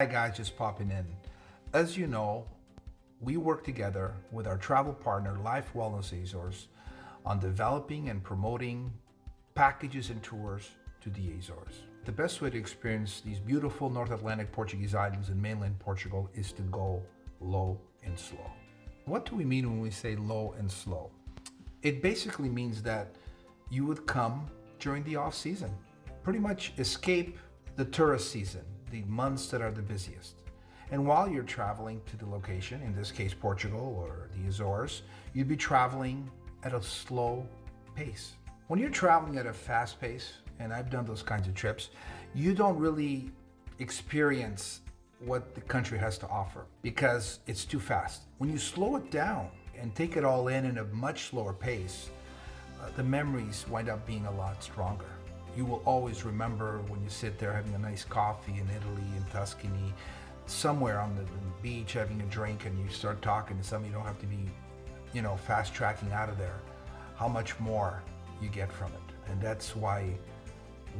Hi guys, just popping in. As you know, we work together with our travel partner, Wellness Azores, on developing and promoting packages and tours to the Azores. The best way to experience these beautiful North Atlantic Portuguese islands in mainland Portugal is to go low and slow. What do we mean when we say low and slow? It basically means that you would come during the off season, pretty much escape the tourist season, the months that are the busiest. And while you're traveling to the location, in this case Portugal or the Azores, you'd be traveling at a slow pace. When you're traveling at a fast pace, and I've done those kinds of trips, you don't really experience what the country has to offer because it's too fast. When you slow it down and take it all in a much slower pace, the memories wind up being a lot stronger. You will always remember when you sit there having a nice coffee in Italy, in Tuscany, somewhere on the beach having a drink, and you start talking to somebody. You don't have to be, fast tracking out of there. How much more you get from it. And that's why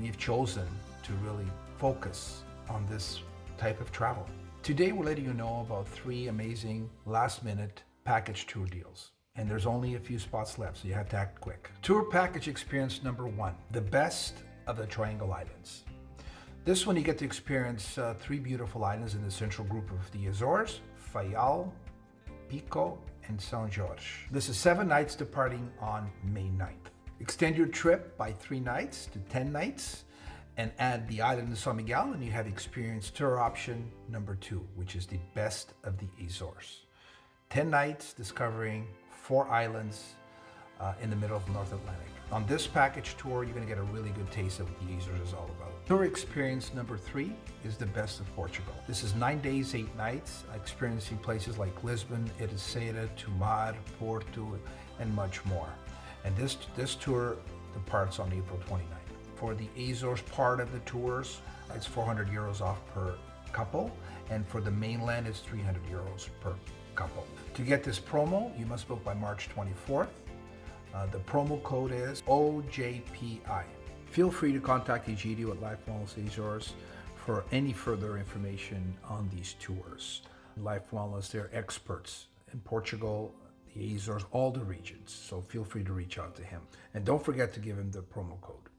we've chosen to really focus on this type of travel. Today we're letting you know about 3 amazing last-minute package tour deals. And there's only a few spots left, so you have to act quick. Tour package experience number 1, the best of the Triangle Islands. This one you get to experience 3 beautiful islands in the central group of the Azores, Faial, Pico, and São Jorge. This is 7 nights departing on May 9th. Extend your trip by 3 nights to 10 nights and add the island of São Miguel, and you have experienced tour option number 2, which is the best of the Azores. 10 nights discovering 4 islands in the middle of the North Atlantic. On this package tour, you're going to get a really good taste of what the Azores is all about. Tour experience number 3 is the best of Portugal. This is 9 days, 8 nights, experiencing places like Lisbon, Ericeira, Tomar, Porto, and much more. And this tour departs on April 29th. For the Azores part of the tours, it's 400 euros off per couple, and for the mainland, it's 300 euros per couple. To get this promo, you must book by March 24th. The promo code is OJPI. Feel free to contact Egidio at Wellness Azores for any further information on these tours. Wellness, they're experts in Portugal, the Azores, all the regions, so feel free to reach out to him. And don't forget to give him the promo code.